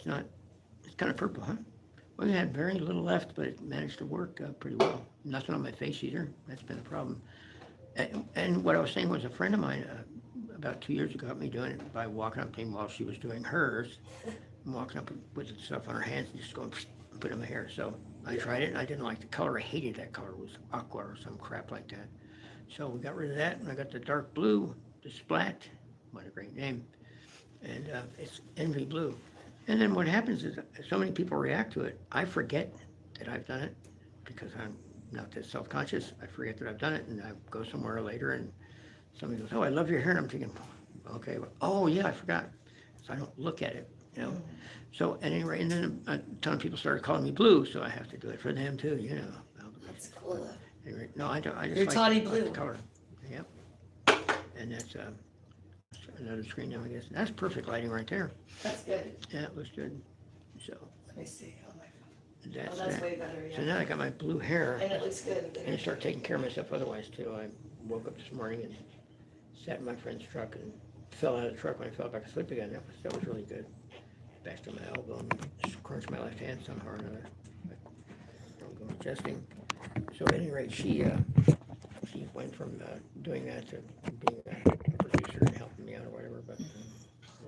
It's kind of purple, huh? Well, we had very little left, but it managed to work pretty well. Nothing on my face either. That's been a problem. And what I was saying was a friend of mine about 2 years ago got me doing it by walking up to him while she was doing hers, and walking up with the stuff on her hands and just going and put it in my hair. So I tried it and I didn't like the color. I hated that color. It was aqua or some crap like that. So we got rid of that and I got the dark blue, the Splat. What a great name. And it's Envy Blue. And then what happens is so many people react to it. I forget that I've done it because I'm not that self-conscious. I forget that I've done it, and I go somewhere later, and somebody goes, "Oh, I love your hair," and I'm thinking, "Okay, well, oh yeah, I forgot." So I don't look at it, you know. So anyway, and then a ton of people started calling me Blue, so I have to do it for them too, you know. That's cool. Anyway, no, I don't. I just You're Toddy like Blue. the color. Yep. And that's another screen now, I guess. That's perfect lighting right there. That's good. Yeah, it looks good. So Let me see on my phone. that's Oh, that's that. way better, So yeah. now I got my blue hair. And it looks good. And I start taking care of myself otherwise too. I woke up this morning and sat in my friend's truck and fell out of the truck when I fell back asleep again. That was really good. Back to my elbow and crunched my left hand somehow or another. But don't go adjusting. So at any rate, she went from doing that to being a producer and helping me out or whatever. But you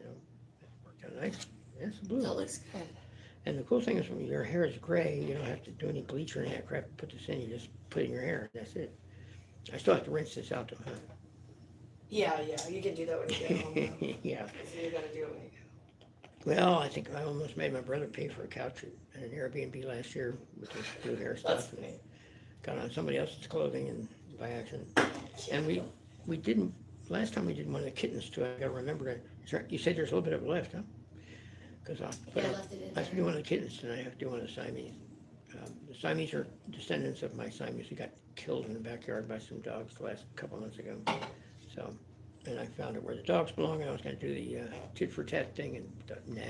know, it worked out nice. Yeah, it's blue. That looks good. And the cool thing is when your hair is gray, you don't have to do any bleach or any of that crap. Put this in, you just put it in your hair. That's it. I still have to rinse this out though, huh? Yeah, you can do that when you get home. Though. Yeah. So you gotta do it when you get Well, I think I almost made my brother pay for a couch at an Airbnb last year with this blue hair home. stuff. That's And great. got on somebody else's clothing and by accident. And we didn't, last time we did one of the kittens too, I gotta remember that. You said there's a little bit of it left, huh? Because Yeah, I left it in I have to there. do one of the kittens tonight. I have to do one of the Siamese. The Siamese are descendants of my Siamese who got killed in the backyard by some dogs the last couple months ago. So, and I found out where the dogs belong, and I was going to do the tit for tat thing, and thought, nah,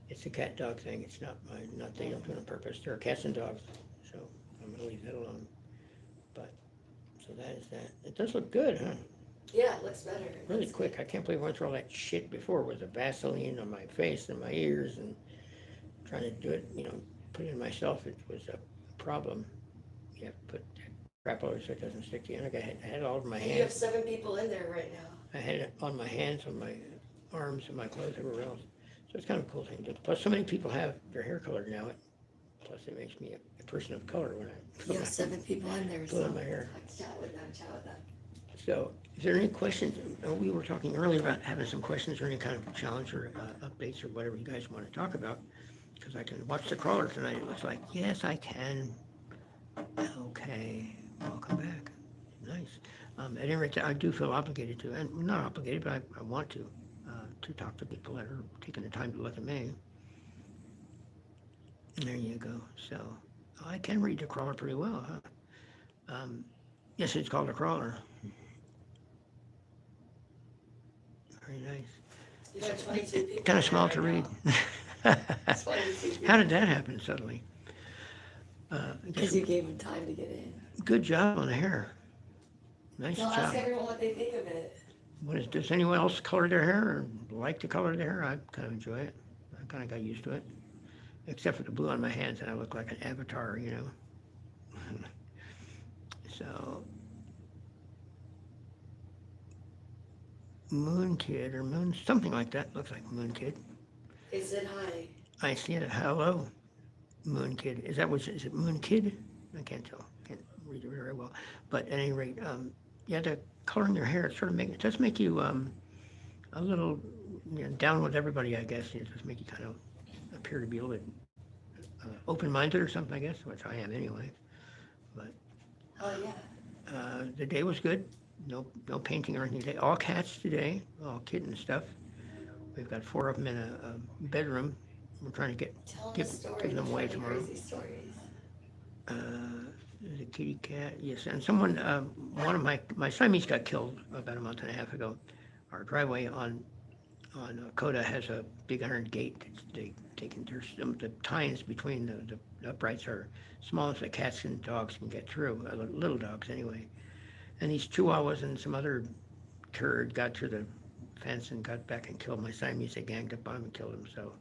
it's a cat dog thing. It's not mine. Not they don't do it on purpose. There are cats and dogs, so I'm going to leave that alone. But so that is that. It does look good, huh? Yeah, it looks better. Really That's quick. I can't believe I went through all that shit before with the Vaseline on my face and my ears and trying to do it, you know, put it in myself. It was a problem. You have to put crap over so it doesn't stick to you. And I had it all over my good. You have hands. 7 people in there right now. I had it on my hands, on my arms, and my clothes, everywhere else. So it's kind of a cool thing. Plus, so many people have their hair colored now. Plus, it makes me a person of color when I You have 7 people in there, Blow so in my hair. chat with them. So, is there any questions? We were talking earlier about having some questions or any kind of challenge or updates or whatever you guys want to talk about. Because I can watch the crawler tonight. It looks like, yes, I can. Okay, welcome back. Nice. At any rate, I do feel obligated to, and not obligated, but I want to talk to people that are taking the time to look at me. There you go. So, I can read the crawler pretty well, huh? Yes, it's called a crawler. Very nice. You got 22 people. Kind of in small there to right read. now. 22 people. How did that happen suddenly? Because you gave them time to get in. Good job on the hair. Nice They'll job. ask everyone what they think of it. Does anyone else color their hair or like the color of their hair? I kind of enjoy it. I kind of got used to it. Except for the blue on my hands, and I look like an avatar, you know. So, Moon Kid or Moon, something like that. Looks like Moon Kid. They said hi. I see it. Hello, Moon Kid. Is it Moon Kid? I can't tell. Can't read it very well. But at any rate, yeah, the color in your hair, it does make you a little down with everybody, I guess. It does make you kind of appear to be a little bit open-minded or something, I guess, which I am anyway. But Oh, yeah. the day was good. No painting or anything today. All cats today, all kitten stuff. We've got 4 of them in a bedroom. We're trying to Tell them give a story. them the away funny, tomorrow. Crazy stories. There's a kitty cat, yes, and someone, one of my Siamese got killed about a month and a half ago. Our driveway on Coda has a big iron gate. The tines between the uprights are small as the cats and dogs can get through, little dogs anyway. And these chihuahuas and some other turd got through the fence and got back and killed my Siamese. They ganged up on him and killed him. So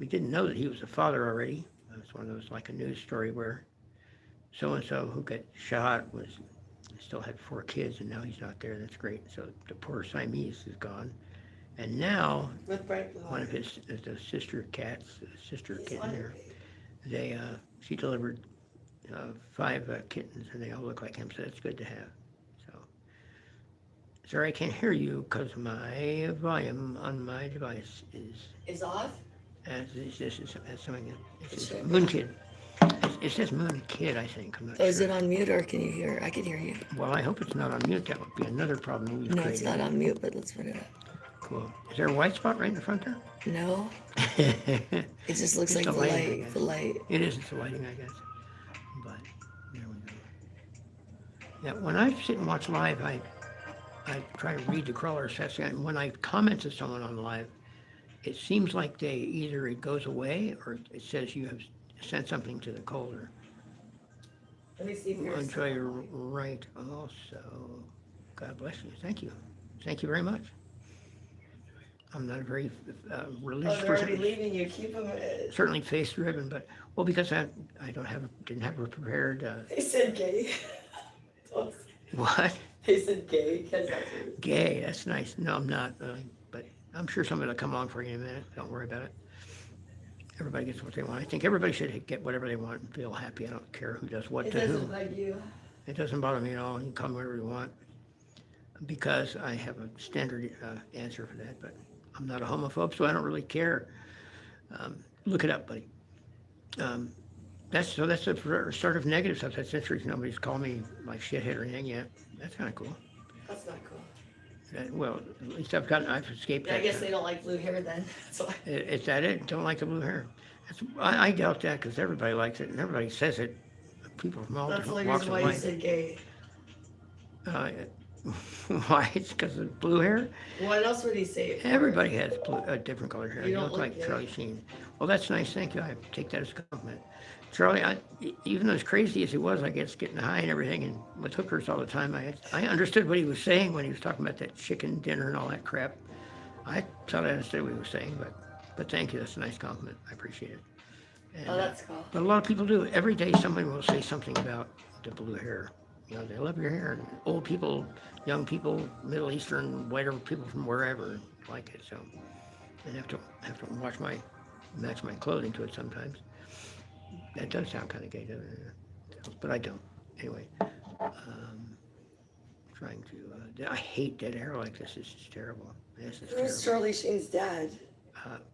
we didn't know that he was a father already. It's one of those, like a news story where so-and-so who got shot still had 4 kids, and now he's not there. That's great. So the poor Siamese is gone. And now, With bright blue one of eyes. the sister cats, sister He's kitten there, wonderful. she delivered 5 kittens, and they all look like him, so that's good to have. So, sorry, I can't hear you because my volume on my device Is off? it says Moon Kid. It says Moon Kid, I think. I'm not So is sure. it on mute or can you hear? I can hear you. Well, I hope it's not on mute. That would be another problem we've No, created. it's not on mute, but let's put it up. Cool. Is there a white spot right in the front there? No, it just looks like It's the lighting, I light. guess. The light. It is, it's the lighting, I guess. But there we go. Yeah, when I sit and watch live, I try to read the crawlers fast. And when I comment to someone on live, it seems like either it goes away or it says you have sent something to the caller. Let me see if Well, enjoy your right also. God bless you. Thank you. Thank you very much. I'm not a very religious they're already person. leaving you. Keep them. Certainly faith driven, but well, because I didn't have a prepared. They said gay. What? They said gay because that's what Gay. That's nice. No, I'm not. But I'm sure somebody will come along for you in a minute. Don't worry about it. Everybody gets what they want. I think everybody should get whatever they want and feel happy. I don't care who does what it to who. doesn't bug you. It doesn't bother me at all. You can call me whatever you want. Because I have a standard answer for that, but I'm not a homophobe, so I don't really care. Look it up, buddy. That's the sort of negative stuff. That's interesting. Nobody's called me like shithead or anything yet. That's kind of cool. That's not cool. Well, at least I've escaped I that. guess they don't like blue hair then. That's why. Is that it? Don't like the blue hair? I doubt that because everybody likes it and everybody says it. People from all That's the only different walks reason of why you life. said gay. Why? It's because of blue hair? What else would he say? it for? Everybody has different colored hair. You You don't look look like gay. Charlie Sheen. Well, that's nice. Thank you. I take that as a compliment. Charlie, even as crazy as he was, I guess, getting high and everything, and with hookers all the time, I understood what he was saying when he was talking about that chicken dinner and all that crap. I thought I understood what he was saying, but thank you. That's a nice compliment. I appreciate it. And, Oh, that's cool. but a lot of people do. Every day somebody will say something about the blue hair. You know, they love your hair. And old people, young people, Middle Eastern, whiter people from wherever like it. So I have to match my clothing to it sometimes. That does sound kind of gay, doesn't it? But I don't. Anyway, trying to. I hate dead hair like this. This is terrible. This is Who's terrible. Charlie Sheen's dad?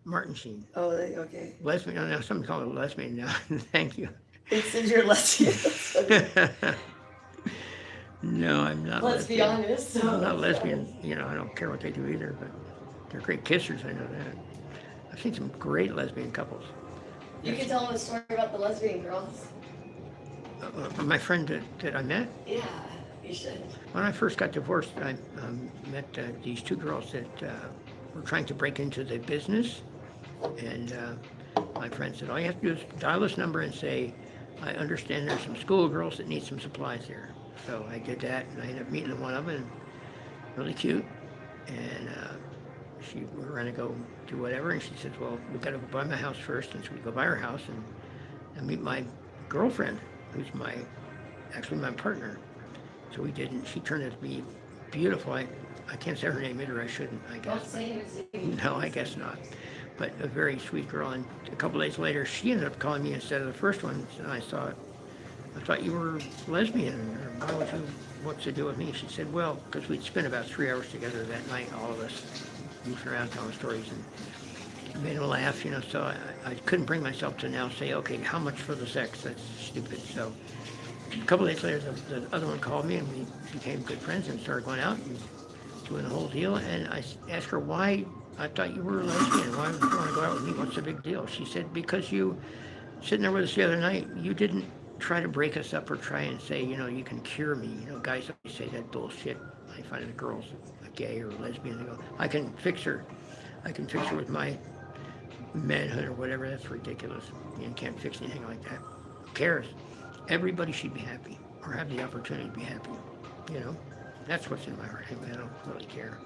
Martin Sheen. Oh, okay. Lesbian. No, no, somebody call it lesbian now. Thank you. It says you're lesbian. No, I'm not. Let's be lesbian. honest. I'm not lesbian. You know, I don't care what they do either, but they're great kissers. I know that. I've seen some great lesbian couples. You can tell them a story about the lesbian girls. My friend that I met, Yeah, you should. when I first got divorced, I met these 2 girls that were trying to break into the business. And my friend said, all you have to do is dial this number and say, I understand there's some schoolgirls that need some supplies here. So I did that, and I ended up meeting one of them, and really cute. And we were going to go do whatever, and she said, well, we've got to go by my house first. And so we go by her house and meet my girlfriend, who's actually my partner. So we did, and she turned out to be beautiful. I can't say her name either, I shouldn't, I Don't guess. say his name. No, I guess not. But a very sweet girl. And a couple days later, she ended up calling me instead of the first one. And I thought you were lesbian. Or why would you, what's to do with me? She said, well, because we'd spent about 3 hours together that night, all of us goofing around telling stories and made them laugh, you know. So I couldn't bring myself to now say, okay, how much for the sex? That's stupid. So a couple days later, the other one called me and we became good friends and started going out and doing the whole deal. And I asked her why. I thought you were a lesbian. Why would you want to go out with me? What's the big deal? She said, because you, sitting there with us the other night, you didn't try to break us up or try and say, you know, you can cure me. You know, guys always say that bullshit. I find the girls gay or lesbian, they go, I can fix her. I can fix her with my manhood or whatever. That's ridiculous. You can't fix anything like that. Who cares? Everybody should be happy or have the opportunity to be happy. You know, that's what's in my heart. Anyway, I don't really care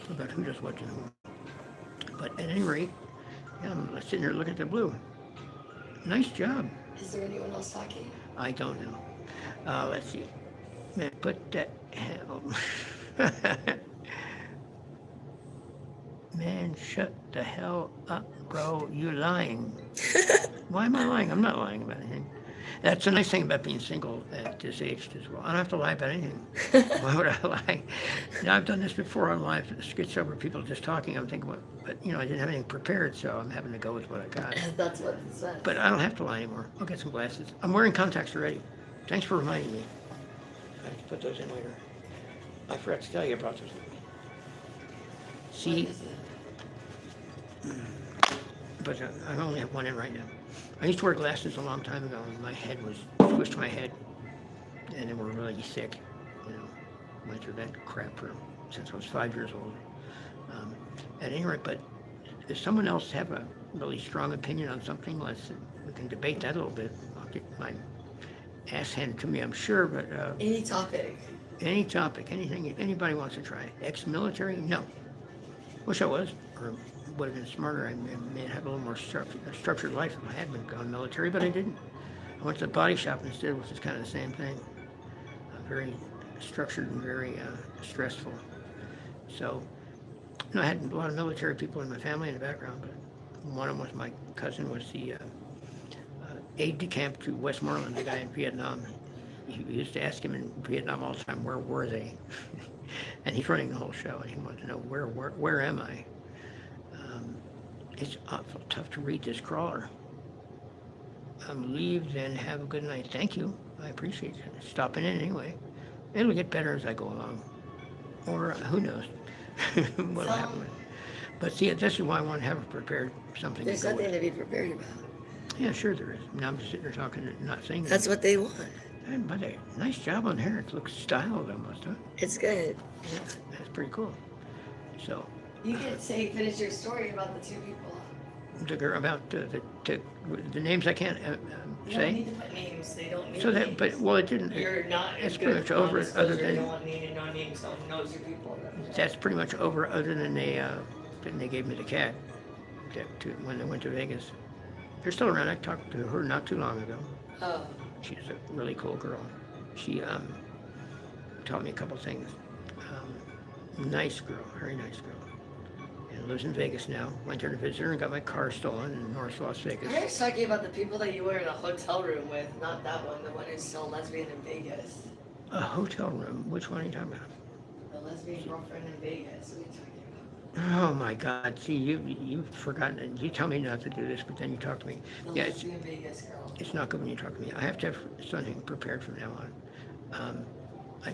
about who does what to whom. But at any rate, Yeah, I'm sitting there looking at the blue. Nice job. Is there anyone else talking? I don't know. Let's see. Man, put that hell. Man, shut the hell up, bro. You lying. Why am I lying? I'm not lying about anything. That's the nice thing about being single at this age as well. I don't have to lie about anything. Why would I lie? I've done this before on live skits over people just talking. I'm thinking, but I didn't have anything prepared, so I'm having to go with what I got. That's what it says. But I don't have to lie anymore. I'll get some glasses. I'm wearing contacts already. Thanks for reminding me. I have to put those in later. I forgot to tell you about those. See, What is it? but I only have one in right now. I used to wear glasses a long time ago, and my head was squished to my head, and they were really thick. Went through that crap since I was 5 years old. At any rate, but if someone else have a really strong opinion on something, we can debate that a little bit. I'll get my ass handed to me, I'm sure, but Any topic. any topic, anything anybody wants to try. Ex-military? No. Wish I was, or would have been smarter. I may have a little more structured life if I had been gone military, but I didn't. I went to the body shop instead, which is kind of the same thing. Very structured and very stressful. So, I had a lot of military people in my family in the background, but one of them was my cousin, was the aide-de-camp to Westmoreland, the guy in Vietnam. We used to ask him in Vietnam all the time, where were they? And he's running the whole show, and he wanted to know, where am I? It's awful tough to read this crawler. Leave, then have a good night. Thank you. I appreciate it. Stopping in anyway. It'll get better as I go along. Or who knows what'll happen. But see, this is why I want to have prepared something. There's to go something with. to be prepared about. Yeah, sure there is. Now I'm just sitting there talking and not saying That's what they want. But a nice job on hair. It looks styled almost, huh? It's good. Yeah, that's pretty cool. So, You can finish your story about the two people. about the names I can't You don't say. need to put names. They don't need So that, names. but well, it didn't. You're not. It's good pretty much over. non-disclosure. Other You than don't want no names. Someone knows your people. that's pretty much over. Other than they gave me the cat when they went to Vegas. They're still around. I talked to her not too long ago. Oh. She's a really cool girl. She taught me a couple things. Nice girl, very nice girl. And lives in Vegas now. Went there to visit her and got my car stolen in North Las Vegas. I was talking about the people that you were in a hotel room with, not that one, the one who's still lesbian in Vegas. A hotel room? Which one are you talking about? The lesbian girlfriend in Vegas. What are you talking about? Oh my God! See, you've forgotten it. You tell me not to do this, but then you talk to me. The Yeah, lesbian Vegas girl. it's not good when you talk to me. I have to have something prepared from now on.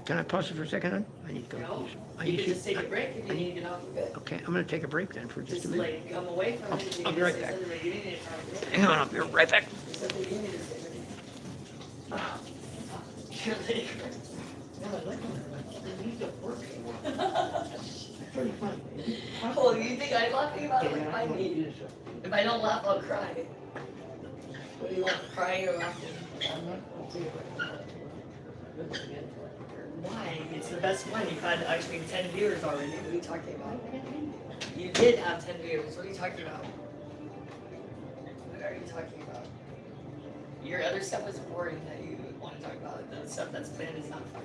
Can I pause it for a second? Hon? I need to go. No, I you need can to- just take a break if you need to get off of it. Okay, I'm going to take a break then for just a Just minute. like come away from it. I'll be right back. You need to take a break. Hang on, I'll be right back. You said that you needed to take a break. You're late. Pretty funny. Oh, you think I'm laughing about it? Like, I need. If I don't laugh, I'll cry. What do you want, crying or laughing? Why? It's the best one. You've had actually 10 viewers already. What are you talking about? You did have 10 viewers. What are you talking about? What are you talking about? Your other stuff is boring that you want to talk about. The stuff that's planned is not fun.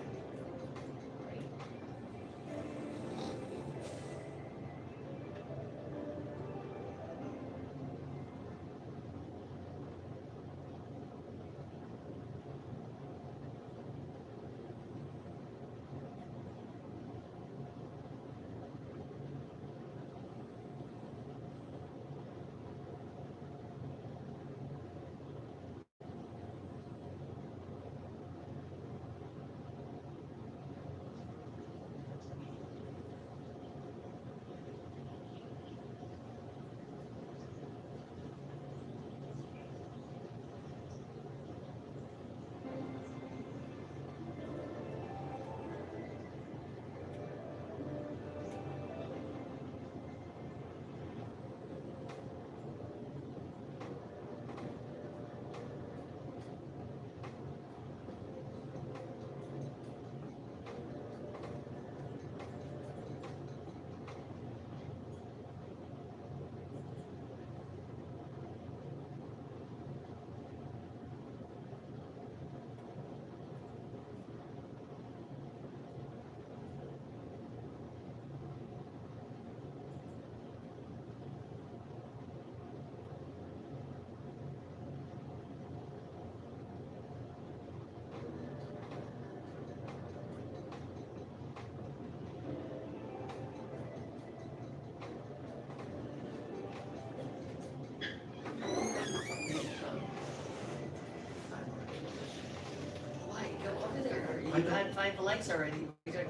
5 likes already. You're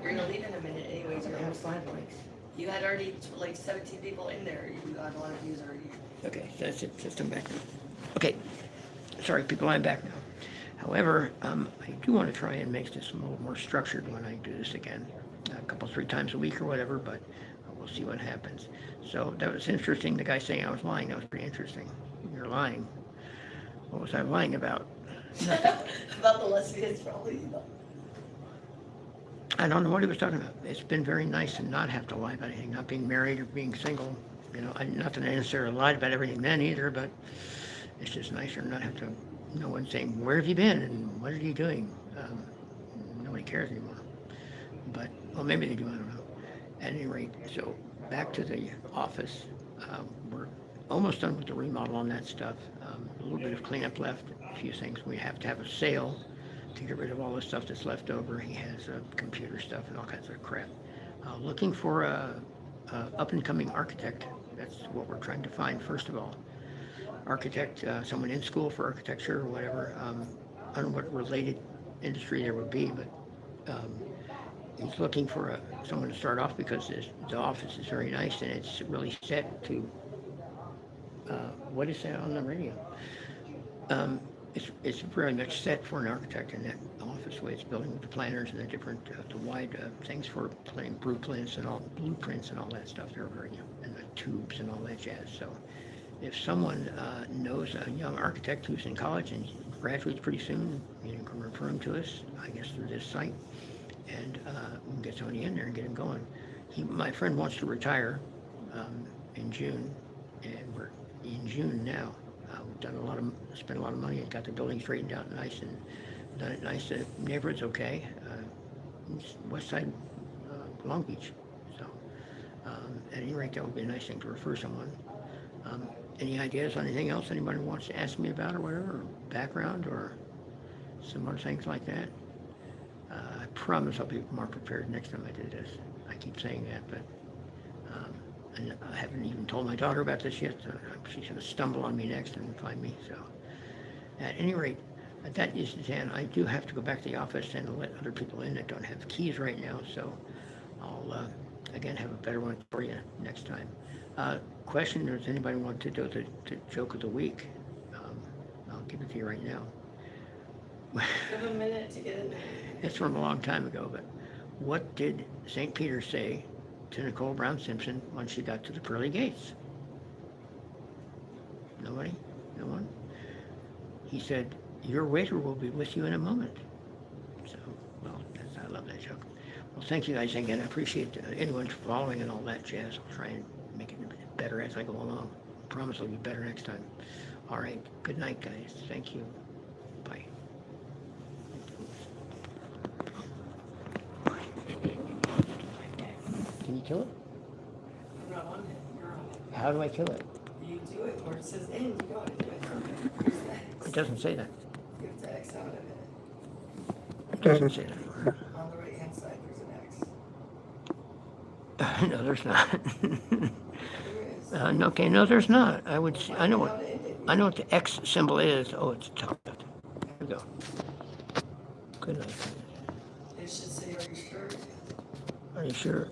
gonna leave in a minute anyways. I have 5 likes. You had already like 17 people in there. You got a lot of views already. Okay, so that's it. System back now. Okay, sorry, people, I'm back now. However, I do want to try and make this a little more structured when I do this again, a couple, 3 times a week or whatever, but we'll see what happens. So that was interesting. The guy saying I was lying, that was pretty interesting. You're lying. What was I lying about? About the lesbians, probably. I don't know what he was talking about. It's been very nice to not have to lie about anything, not being married or being single. You know, not that I necessarily lied about everything then either, but it's just nicer to not have to, no one saying, where have you been and what are you doing? Nobody cares anymore. But, well, maybe they do, I don't know. At any rate, so back to the office. We're almost done with the remodel on that stuff. A little bit of cleanup left, a few things. We have to have a sale to get rid of all the stuff that's left over. He has computer stuff and all kinds of crap. Looking for a up-and-coming architect. That's what we're trying to find, first of all. Architect, someone in school for architecture or whatever. I don't know what related industry there would be, but he's looking for someone to start off because the office is very nice and it's really set to, what is that on the radio? It's very much set for an architect in that office way. It's building with the planners and the different, the wide things for playing blueprints and all that stuff. They're very, and the tubes and all that jazz. So if someone knows a young architect who's in college and graduates pretty soon, you can refer him to us, I guess, through this site, and we can get somebody in there and get him going. My friend wants to retire in June, and we're in June now. We've spent a lot of money and got the building straightened out nice and done it nice. The neighborhood's okay. It's West Side, Long Beach. So at any rate, that would be a nice thing to refer someone. Any ideas on anything else anybody wants to ask me about or whatever, or background or some other things like that? I promise I'll be more prepared next time I do this. I keep saying that, but and I haven't even told my daughter about this yet. So she's going to stumble on me next and find me. So at any rate, that is the end. I do have to go back to the office and let other people in that don't have keys right now. So I'll, again, have a better one for you next time. Question, does anybody want to do the joke of the week? I'll give it to you right now. Give a minute to get in there. It's from a long time ago, but what did St. Peter say to Nicole Brown Simpson when she got to the pearly gates? Nobody? No one? He said, your waiter will be with you in a moment. So, well, I love that joke. Well, thank you guys again. I appreciate anyone following and all that jazz. I'll try and make it better as I go along. I promise it'll be better next time. All right. Good night, guys. Thank you. Bye. Can you kill it? I'm not on it. You're on it. How do I kill it? You do it where it says end. You gotta do it. Here's the X. It doesn't say that. You have to X out of it. It doesn't say that. On the right hand side, there's an X. No, there's not. There is. Okay, no, there's not. I would. I know what the X symbol is. Oh, it's top left. Here we go. Good night. It should say, are you sure? Are you sure?